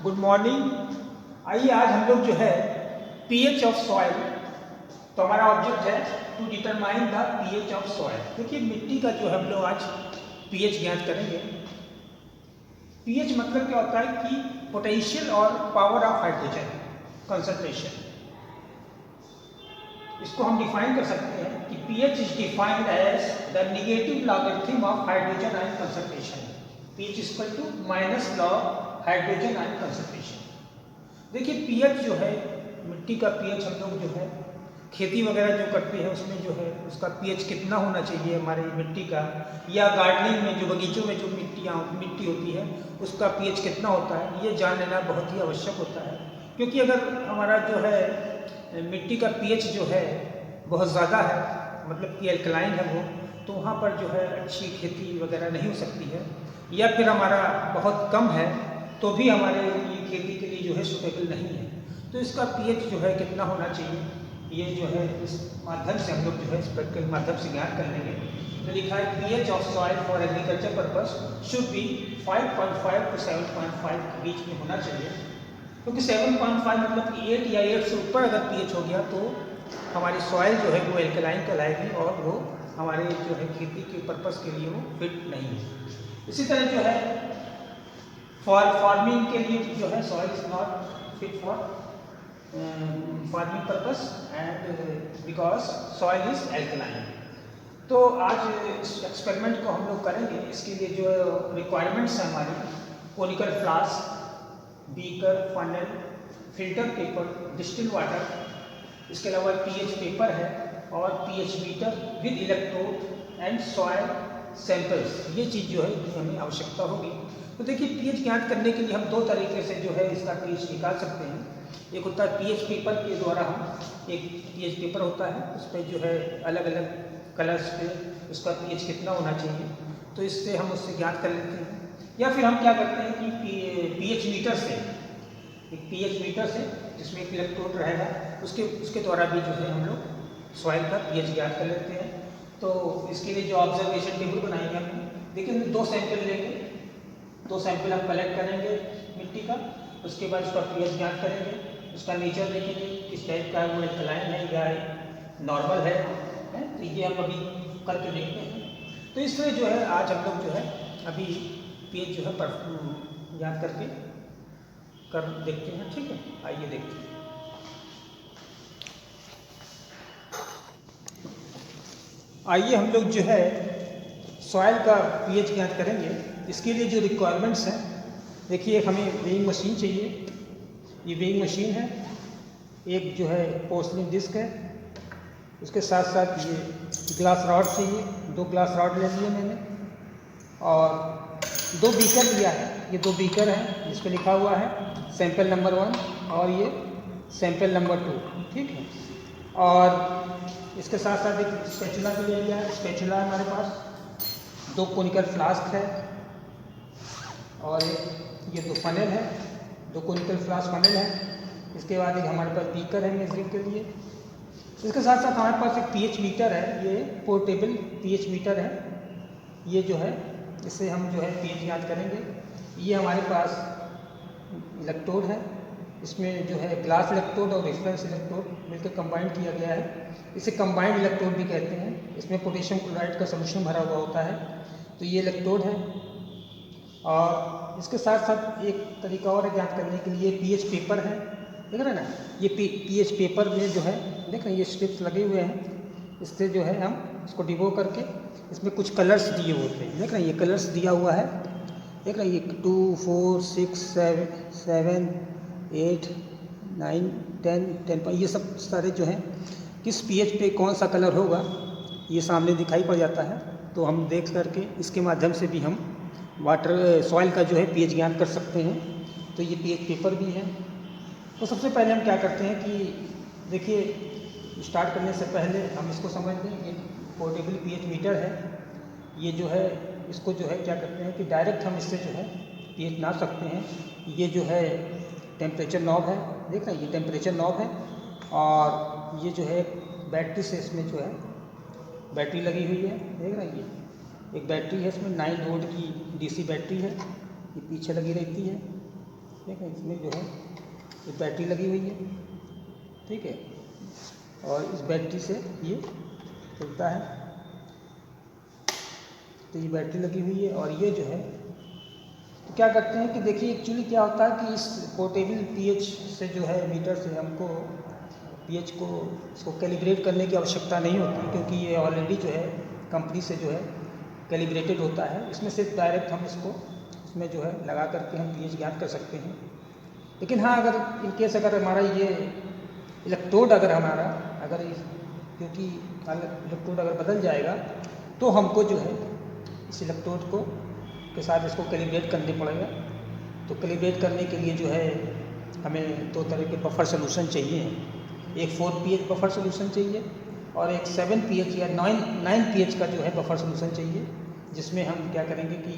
Good morning. आइए आज हम लोग जो है पीएच ऑफ सॉइल, तो हमारा ऑब्जेक्ट है to determine the pH of soil. देखिए मिट्टी का जो हम लोग आज पीएच ज्ञात करेंगे। पीएच मतलब क्या होता है कि पोटेंशियल और पावर ऑफ हाइड्रोजन कंसंट्रेशन। इसको हम डिफाइन कर सकते हैं कि pH is defined as the negative logarithm of hydrogen ion concentration. PH is equal to minus log hydrogen ion concentration. देखिए पीएच जो है मिट्टी का पीएच, हम लोग जो है खेती वगैरह जो करते हैं उसमें जो है उसका पीएच कितना होना चाहिए हमारी मिट्टी का, या गार्डनिंग में जो बगीचों में जो मिट्टी होती है उसका पीएच कितना होता है, ये जान लेना बहुत ही आवश्यक होता है। क्योंकि अगर हमारा जो है मिट्टी का पीएच जो है बहुत ज़्यादा है, मतलब कि एल्कलाइन है वो, तो वहाँ पर जो है अच्छी खेती वगैरह नहीं हो सकती है। या फिर हमारा बहुत कम है तो भी हमारे लिए खेती के लिए जो है सुटेबल नहीं है। तो इसका पीएच जो है कितना होना चाहिए, ये जो है इस माध्यम से हम लोग जो है इस प्रैक्टिकल माध्यम से ज्ञान कर लेंगे। तो लिखा है pH of soil for agriculture purpose should be 5.5 to 7.5 के बीच में होना चाहिए। क्योंकि 7.5 मतलब कि 8 या 8 से ऊपर अगर पीएच हो गया तो हमारी सॉइल जो है वो एल्कलाइन कहलाएगी और वो हमारे जो है खेती के पर्पस के लिए वो फिट नहीं है। इसी तरह जो है फॉर फार्मिंग के लिए जो है soil is not fit for farming purpose and because soil is alkaline. तो आज इस एक्सपेरिमेंट को हम लोग करेंगे। इसके लिए जो रिक्वायरमेंट्स हैं हमारी, conical flask, beaker, funnel, filter paper, distil water, इसके अलावा पीएच पेपर है और pH meter with electrode and soil samples. ये चीज़ जो है हमें आवश्यकता होगी। तो देखिए पीएच ज्ञात करने के लिए हम दो तरीके से जो है इसका पीएच निकाल सकते हैं। एक होता है पीएच पेपर के द्वारा, हम एक पीएच पेपर होता है उस पर जो है अलग अलग कलर्स पे उसका पीएच कितना होना चाहिए, तो इससे हम उससे ज्ञात कर लेते हैं। या फिर हम क्या करते हैं कि पीएच मीटर से, एक पीएच मीटर से जिसमें एक इलेक्ट्रोड रहेगा उसके द्वारा भी जो है हम लोग सॉइल का पीएच ज्ञात कर लेते हैं। तो इसके लिए जो ऑब्जर्वेशन टेबल बनाएंगे हम, देखिए 2 सैंपल लेंगे, 2 सैंपल हम कलेक्ट करेंगे मिट्टी का, उसके बाद उसका पीएच ज्ञात करेंगे, उसका नेचर देखेंगे किस टाइप का है, वो एल्कलाइन है या नॉर्मल है। तो ये हम अभी करके देखते हैं। तो इस तरह जो है आज हम लोग जो है अभी पीएच जो है ज्ञात करके कर देखते हैं। ठीक है, आइए देखते हैं। आइए हम लोग जो है सॉइल का पीएच ज्ञात करेंगे। इसके लिए जो रिक्वायरमेंट्स हैं, देखिए एक हमें वेइंग मशीन चाहिए, ये वेइंग मशीन है। एक जो है पोर्सलिन डिस्क है, उसके साथ साथ ये ग्लास रॉड चाहिए, 2 ग्लास रॉड ले लिए मैंने, और 2 बीकर लिया है। ये 2 बीकर हैं जिस पे लिखा हुआ है सैंपल नंबर 1 और ये सैंपल नंबर 2। ठीक है, और इसके साथ साथ एक स्पैचुला भी ले लिया है। स्पैचुला है हमारे पास, 2 कोनिकल फ्लास्क है और ये 2 फनल है, 2 कोनिकल फ्लास्क फनल है। इसके बाद एक हमारे पास बीकर है मेजरिंग के लिए। इसके साथ साथ हमारे पास एक पीएच मीटर है, ये पोर्टेबल पीएच मीटर है। ये जो है इससे हम जो है पीएच ज्ञात करेंगे। ये हमारे पास इलेक्ट्रोड है, इसमें जो है ग्लास इलेक्ट्रोड और रेफरेंस इलेक्ट्रोड मिलकर कंबाइन किया गया है। इसे कंबाइंड इलेक्ट्रोड भी कहते हैं। इसमें पोटेशियम क्लोराइड का सॉल्यूशन भरा हुआ होता है। तो ये इलेक्ट्रोड है, और इसके साथ साथ एक तरीका और है ज्ञात करने के लिए, पीएच पेपर है। देख रहे हैं ना, ये पीएच पेपर में जो है देख रहे हैं ये स्ट्रिप्स लगे हुए हैं। इससे जो है हम इसको डिबो करके इसमें कुछ कलर्स दिए होते हैं। देख रहे हैं ये कलर्स दिया हुआ है, देख रहे हैं ये 2, 4, 6, 7, 8, 9, 10, ये सब सारे जो हैं किस पीएच पे कौन सा कलर होगा ये सामने दिखाई पड़ जाता है। तो हम देख करके इसके माध्यम से भी हम सॉइल का जो है पीएच ज्ञात कर सकते हैं। तो ये पीएच पेपर भी है। तो सबसे पहले हम क्या करते हैं कि देखिए स्टार्ट करने से पहले हम इसको समझ लें। ये पोर्टेबल पीएच मीटर है, ये जो है इसको जो है क्या करते हैं कि डायरेक्ट हम इससे जो है पीएच नाप सकते हैं। ये जो है टेम्परेचर नॉब है, देख रहे हैं ये टेम्परेचर नॉब है, और ये जो है बैटरी से इसमें जो है बैटरी लगी हुई है। देख रहे हैं ये एक बैटरी है, इसमें 9 वोल्ट की डीसी बैटरी है, ये पीछे लगी रहती है। ठीक है। इसमें जो है ये बैटरी लगी हुई है, ठीक है, और इस बैटरी से ये चलता है। तो ये बैटरी लगी हुई है और ये जो है तो क्या करते हैं कि देखिए एक्चुअली क्या होता है कि इस पोर्टेबल पीएच से जो है मीटर से हमको पीएच को इसको कैलिब्रेट करने की आवश्यकता नहीं होती, क्योंकि ये ऑलरेडी जो है कंपनी से जो है कैलिब्रेटेड होता है। इसमें सिर्फ डायरेक्ट हम इसको इसमें जो है लगा करके हम पीएच ज्ञात कर सकते हैं। लेकिन हाँ, अगर इन केस अगर हमारा ये इलेक्ट्रोड अगर हमारा अगर क्योंकि इलेक्ट्रोड अगर बदल जाएगा तो हमको जो है इस इलेक्ट्रोड को के साथ इसको कैलिब्रेट करने पड़ेगा। तो कैलिब्रेट करने के लिए जो है हमें दो तरह के बफर सोल्यूशन चाहिए। एक 4 pH बफर सोल्यूशन चाहिए और एक 7 pH या 9 pH का जो है बफर सोल्यूशन चाहिए, जिसमें हम क्या करेंगे कि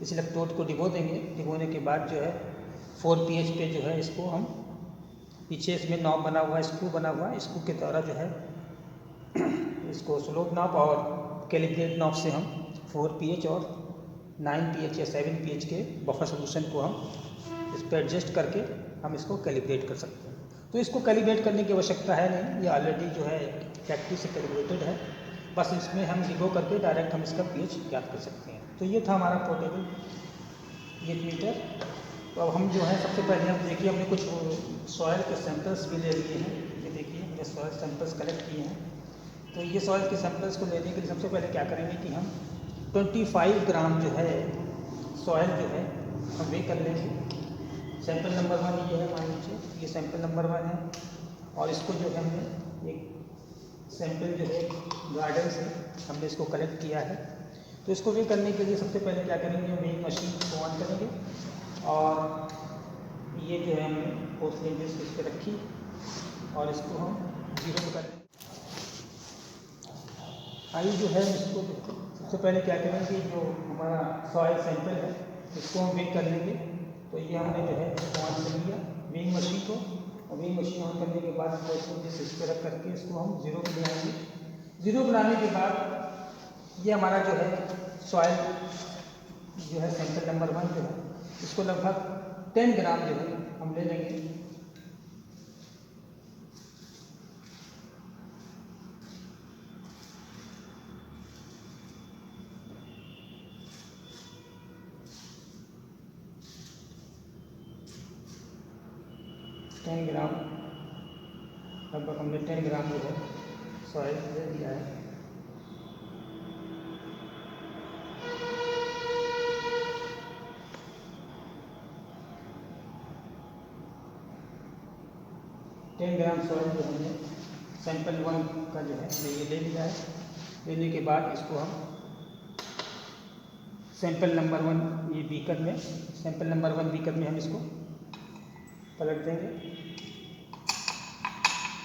इस इलेक्ट्रोड को डिबो देंगे। डिबोने के बाद जो है 4 pH पे जो है इसको हम पीछे इसमें नॉब बना हुआ है, स्क्रू बना हुआ है, स्क्रू के द्वारा जो है इसको स्लोप नॉब और कैलिब्रेट नॉब से हम 4 pH और 9 pH या 7 pH के बफर सोल्यूशन को हम इस पर एडजस्ट करके हम इसको कैलिब्रेट कर सकते हैं। तो इसको कैलिब्रेट करने की आवश्यकता है नहीं, ये ऑलरेडी जो है फैक्ट्री से कैलिब्रेटेड है। बस इसमें हम डिबो करके डायरेक्ट हम इसका पीएच ज्ञात कर सकते हैं। तो ये था हमारा पोर्टेबल पीएच मीटर। तो अब हम जो है सबसे पहले हम देखिए हमने कुछ सॉइल के सैंपल्स भी ले लिए हैं। ये देखिए हमने सॉइल सैंपल्स कलेक्ट किए हैं। तो ये सॉइल के सैंपल्स को लेने के लिए सबसे पहले क्या करेंगे कि हम 25 ग्राम जो है सॉइल जो है हम वे कर लेंगे। सैंपल नंबर 1 ये है, मान लीजिए ये सैंपल नंबर 1 है और इसको जो है हमने एक सैंपल जो है गार्डन से हमने इसको कलेक्ट किया है। तो इसको वे करने के लिए सबसे पहले क्या करेंगे, हम एक मशीन को ऑन करेंगे और ये जो है हमने पोर्सलेन डिस्क इस पर रखी और इसको हम 0 कर देंगे। आइए जो है इसको सबसे पहले क्या करेंगे, जो हमारा सॉइल सैंपल है इसको हम वेग कर लेंगे। तो ये हमने जो है ऑन कर लिया वेइंग मशीन को, और वेइंग मशीन ऑन करने के बाद इस पर रख करके इसको हम 0 पे ले आएंगे। 0 बनाने के बाद ये हमारा जो है सॉइल जो है सैंपल नंबर 1 जो है इसको लगभग 10 ग्राम जो है हम ले लेंगे। लगभग हमने 10 ग्राम जो है सॉइल ले लिया है। सॉइल जो हमने सैंपल 1 का जो है ये ले लिया है। लेने के बाद इसको हम सैंपल नंबर 1 ये बीकर में सैंपल नंबर 1 बीकर में हम इसको पलट देंगे।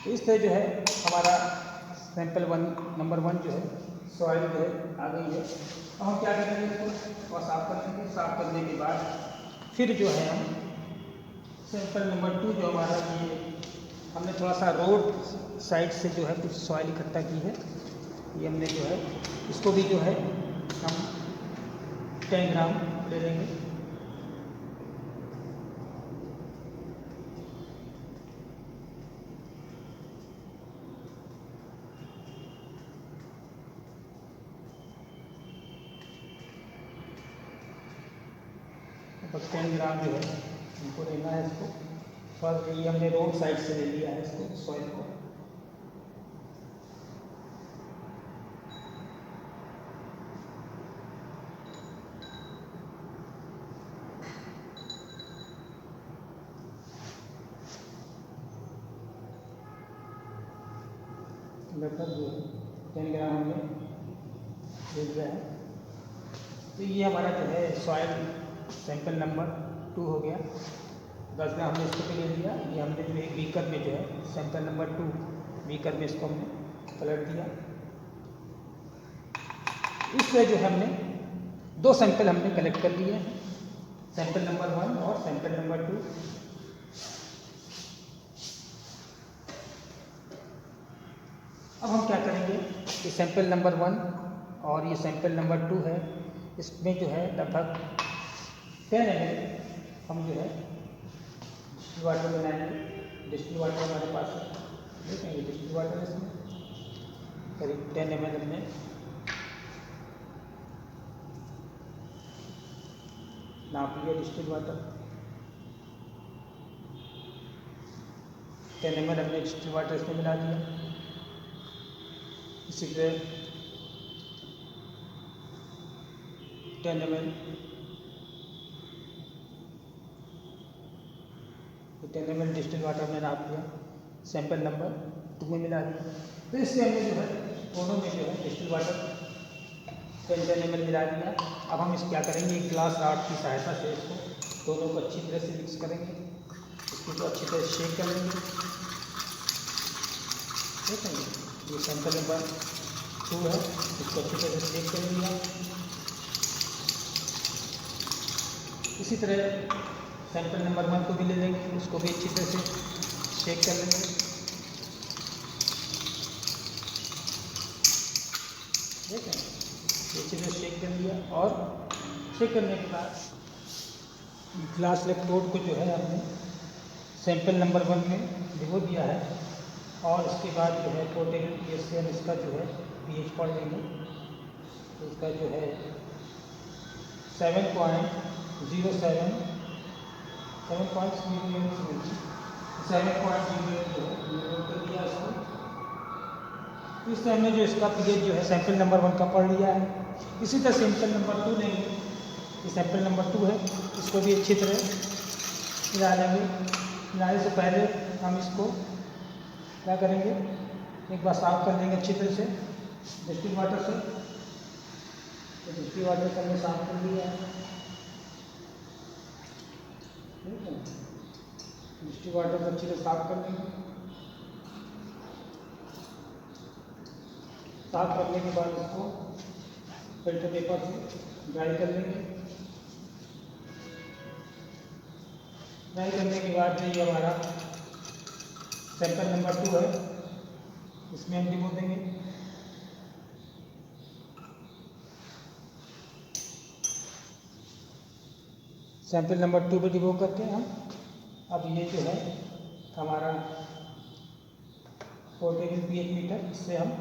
तो इस तरह जो है हमारा सैंपल नंबर 1 जो है सॉइल जो है आ गई है। अब हम क्या करेंगे, इसको और साफ कर लेंगे। साफ करने के बाद फिर जो है हम सैंपल नंबर 2 जो हमारा ये हमने थोड़ा सा रोड साइड से जो है कुछ सॉइल इकट्ठा की है, ये हमने जो है इसको भी जो है हम 10 ग्राम ले लेंगे। लगभग 10 ग्राम जो है हमको लेना है इसको। फर्स्ट ये हमने रोड साइड से ले लिया है इसको सॉइल को। लगभग 10 ग्राम हमने ले लिया है। तो ये हमारा जो है सॉइल सैंपल नंबर 2 हो गया। 10 ग्राम हमने इसको पे ले लिया। ये हमने जो एक बीकर में जो है सैंपल नंबर 2 बीकर में इसको हमने पलट दिया। इससे जो हमने 2 सैंपल हमने कलेक्ट कर लिए हैं, सैंपल नंबर 1 और सैंपल नंबर 2। अब हम क्या करेंगे कि सैंपल नंबर 1 और ये सैंपल नंबर 2 है, इसमें जो है लगभग 10 ml हम जो है डिस्टिल वाटर बनाएंगे। डिस्टिल वाटर हमारे पास है, देखेंगे डिस्टिल वाटर इसमें करीब 10 ml में नाप लिया। डिस्टिल वाटर 10 ml हमने डिस्टिल वाटर इसमें मिला दिया। इसी तरह 10 ml 10 ml डिस्टिल वाटर में नाप लिया, सैंपल नंबर 2 में मिला दिया। तो इससे हमने जो है दोनों में जो है डिस्टिल वाटर 10 ml मिला दिया। अब हम इस क्या करेंगे, एक ग्लास रॉड की सहायता से इसको दोनों को अच्छी तरह से मिक्स करेंगे। इसको तो अच्छी तरह शेक कर लेंगे, देखेंगे ये सैंपल नंबर 2 है, इसको अच्छी तरह से शेक कर लिया। इसी तरह सैंपल नंबर 1 को भी ले लेंगे, उसको भी अच्छी तरह से शेक कर लेंगे। देखें ये अच्छी तरह शेक कर लिया। और शेक करने के बाद ग्लास इलेक्ट्रोड को जो है हमने सैंपल नंबर 1 में भिगो दिया है। और इसके बाद जो है पोर्टेबल पीएच से हम इसका जो है पीएच पढ़ लेंगे। तो इसका जो है 7.07 जो है दिया इसको। इससे हमने जो इसका पीएच जो है सैंपल नंबर 1 का पढ़ लिया है। इसी तरह सैंपल नंबर 2 लेंगे, ये सैंपल नंबर 2 है, इसको भी अच्छी तरह मिला लेंगे। मिलाने से पहले हम इसको क्या करेंगे, एक बार साफ कर लेंगे अच्छी तरह से डिस्टिल वाटर से। तो डिस्टिल वाटर से हमने साफ कर लिया है, ठीक है। डिस्टिल वाटर से अच्छी तरह साफ कर लेंगे। साफ करने के बाद इसको फिल्टर पेपर से ड्राई कर लेंगे। ड्राई करने के बाद ये हमारा सैंपल नंबर 2 है, इसमें हम डिबो देंगे। सैंपल नंबर 2 पे डिबो करके हम अब ये जो है हमारा पोर्टेबल पीएच मीटर, इससे हम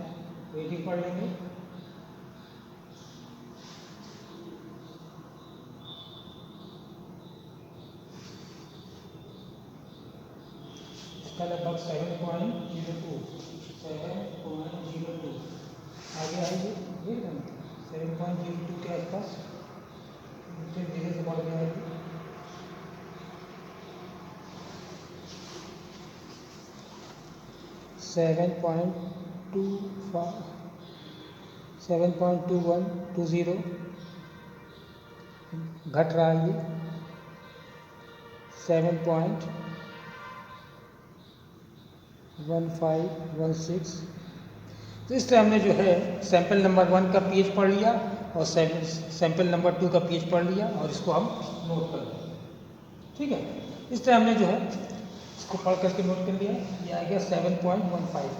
रीडिंग पढ़ लेंगे। इसका लगभग 7.02 आगे आएगी, देख रहे हैं 7.02 के आसपास धीरे से बढ़ जाएगी। सेवन पॉइंट 7.2120 घट रहा है, ये 7.1516। तो इस तरह हमने जो है सैंपल नंबर 1 का पीएच पढ़ लिया और सैंपल नंबर 2 का पीएच पढ़ लिया और इसको हम नोट कर लेंगे, ठीक है। इस तरह हमने जो है इसको पढ़ करके नोट कर लिया, ये आ गया 7.15,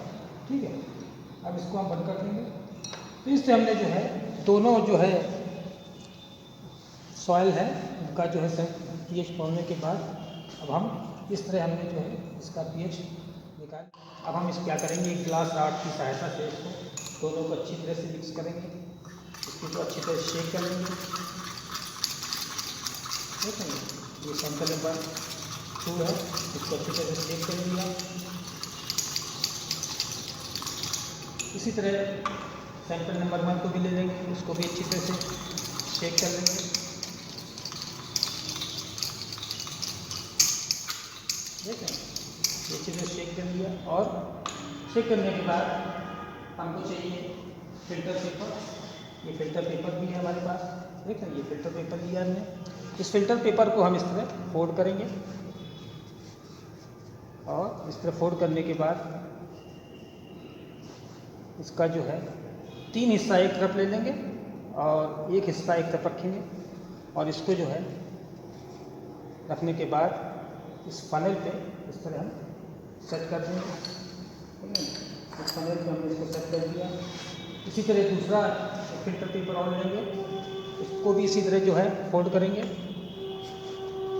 ठीक है। अब इसको हम बंद कर देंगे। तो इससे हमने जो है दोनों जो है सॉइल है उनका जो है पीएच पढ़ने के बाद अब हम इस तरह हमने जो है इसका पीएच निकाल। अब हम इस क्या करेंगे, एक ग्लास रॉड की सहायता से इसको दोनों को अच्छी तरह से मिक्स करेंगे। इसको तो अच्छी तरह शेक कर लेंगे, देखेंगे ये सैंपल नंबर 2 है, इसको अच्छी तरह से शेक कर लिया। इसी तरह सैंपल नंबर 1 को भी ले लेंगे, उसको भी अच्छी तरह से शेक कर लेंगे। देखें ये अच्छी तरह शेक कर लिया। और शेक करने के बाद हमको चाहिए फिल्टर पेपर। ये फिल्टर पेपर भी है हमारे पास, देखें ये फिल्टर पेपर लिया हमने। इस फिल्टर पेपर को हम इस तरह फोल्ड करेंगे और इस तरह फोल्ड करने के बाद इसका जो है 3 हिस्सा एक तरफ ले लेंगे और एक हिस्सा एक तरफ रखेंगे। और इसको जो है रखने के बाद इस फनल पे इस तरह हम सेट कर देंगे, ठीक है। इस फनल पे हमने इसको सेट कर दिया। इसी तरह दूसरा फिल्टर पेपर और लेंगे, इसको भी इसी तरह जो है फोल्ड करेंगे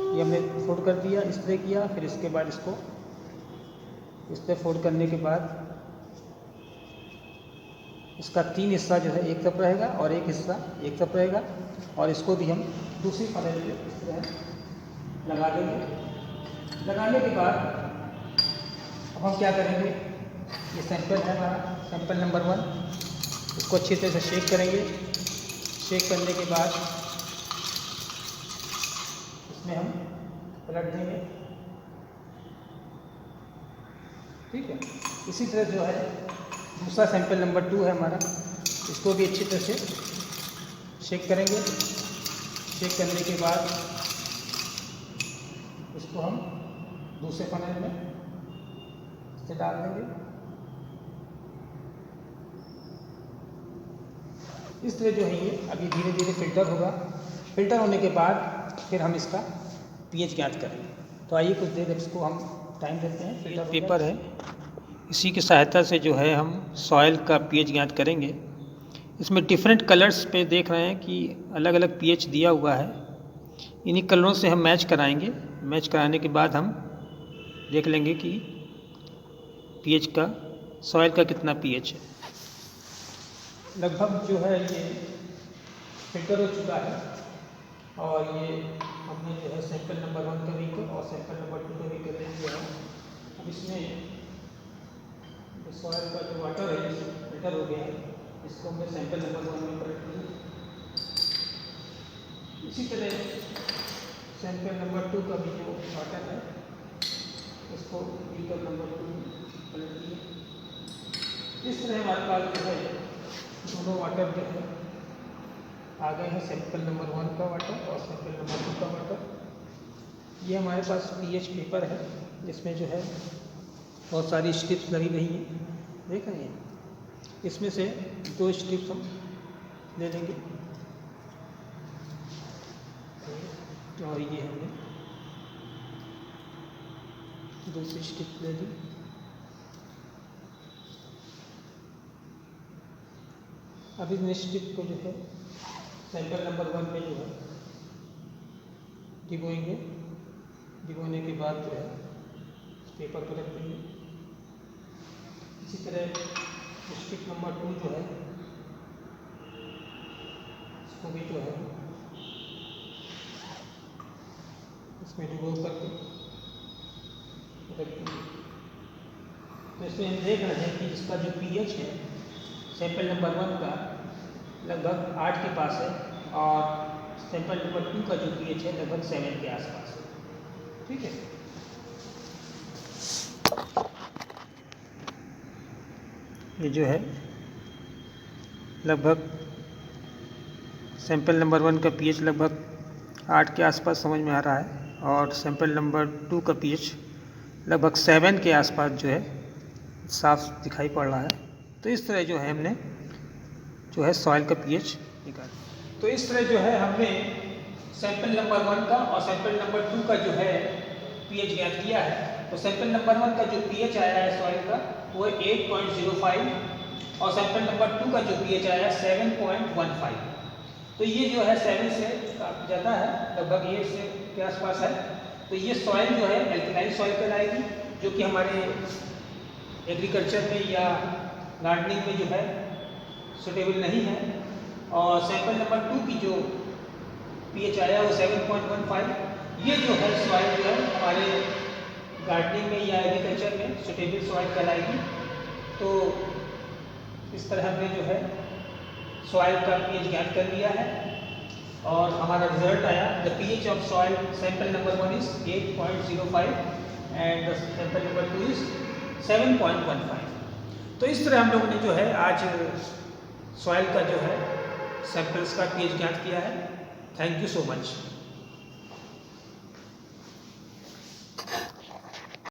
ये हमने फोल्ड कर दिया, इस तरह किया, फिर इसके बाद इसको इस तरह फोल्ड करने के बाद इसका 3 हिस्सा जो है एक तरफ रहेगा और एक हिस्सा एक तरफ रहेगा, और इसको भी हम दूसरी फनेल पे इस तरह लगा देंगे। लगाने के बाद अब हम क्या करेंगे, ये सैंपल है हमारा, सैंपल नंबर 1, इसको अच्छी तरह से शेक करेंगे। शेक करने के बाद इसमें हम पलट देंगे, ठीक है। इसी तरह जो है दूसरा सैंपल नंबर 2 है हमारा, इसको भी अच्छी तरह से शेक करेंगे। शेक करने के बाद इसको हम दूसरे फनेल में इसे डाल देंगे। इस तरह जो है ये अभी धीरे धीरे फिल्टर होगा। फिल्टर होने के बाद फिर हम इसका पीएच ज्ञात करेंगे। तो आइए कुछ देर इसको हम टाइम देते हैं। फिल्टर पेपर है, इसी की सहायता से जो है हम सॉइल का पीएच ज्ञात करेंगे। इसमें डिफरेंट कलर्स पे देख रहे हैं कि अलग अलग पीएच दिया हुआ है। इन्हीं कलरों से हम मैच कराएंगे। मैच कराने के बाद हम देख लेंगे कि पीएच का, सॉइल का कितना पीएच है। लगभग जो है ये फिल्टर हो चुका है, और ये हमने जो है सैंपल नंबर 1 का भी और सैंपल नंबर 2 का भी कर दिया है। अब इसमें सॉइल का जो वाटर है फिल्टर हो गया है, इसको हमने सैंपल नंबर 1 में पलट दिया। इसी तरह सैंपल नंबर 2 का भी जो वाटर है इसको बीकर नंबर 2 में पलट दिया। इस तरह हमारे पास जो है दोनों वाटर जो है आ गए हैं, सैंपल नंबर 1 का वाटर और सैंपल नंबर 2 का वाटर। ये हमारे पास पीएच पेपर है, जिसमें जो है बहुत सारी स्ट्रिप्स लगी रही हैं, देख रहे हैं। इसमें से 2 स्ट्रिप्स हम ले लेंगे, और ये हमने दूसरी स्ट्रिप ले ली। अब इस स्ट्रिप को जो है सैंपल नंबर 1 में जो है डिबोएंगे। डिबोने के बाद जो है पेपर पर रख देंगे। इसी तरह स्ट्रिप नंबर 2 जो है इसको भी जो है इसमें डिबो करके रख देंगे। तो इसमें हम देख रहे हैं कि इसका जो पीएच है सैंपल नंबर 1 का लगभग 8 के पास है, और सैंपल नंबर 2 का जो पीएच है लगभग 7 के आसपास है, ठीक है। ये जो है लगभग सैंपल नंबर 1 का पीएच लगभग 8 के आसपास समझ में आ रहा है, और सैंपल नंबर 2 का पीएच लगभग 7 के आसपास जो है साफ दिखाई पड़ रहा है। तो इस तरह जो है हमने जो है सॉइल का पीएच निकाला। तो इस तरह जो है हमने सैंपल नंबर 1 का और सैंपल नंबर 2 का जो है पीएच ज्ञात किया है। तो सैंपल नंबर 1 का जो पीएच आया है सॉइल का वो है 8.05, और सैंपल नंबर 2 का जो पीएच आया है 7.15। तो ये जो है 7 से काफ़ी ज़्यादा है, लगभग ये से के आसपास है। तो ये सॉइल जो है एल्कलाइन सॉइल कहलाएगी, जो कि हमारे एग्रीकल्चर में या गार्डनिंग में जो है सुटेबल नहीं है। और सैंपल नंबर 2 की जो पीएच आया वो 7.15, ये जो है सॉइल जो है हमारे गार्डनिंग में या एग्रीकल्चर में सुटेबल सॉइल कहलाएगी। तो इस तरह हमने जो है सॉइल का पीएच ज्ञात कर लिया है, और हमारा रिजल्ट आया the pH of soil sample number 1 is 8.05 and the sample number 2 is 7.15। तो इस तरह हम लोगों ने जो है आज सॉइल का जो है सैंपल्स का पीएच ज्ञात किया है। Thank you so much.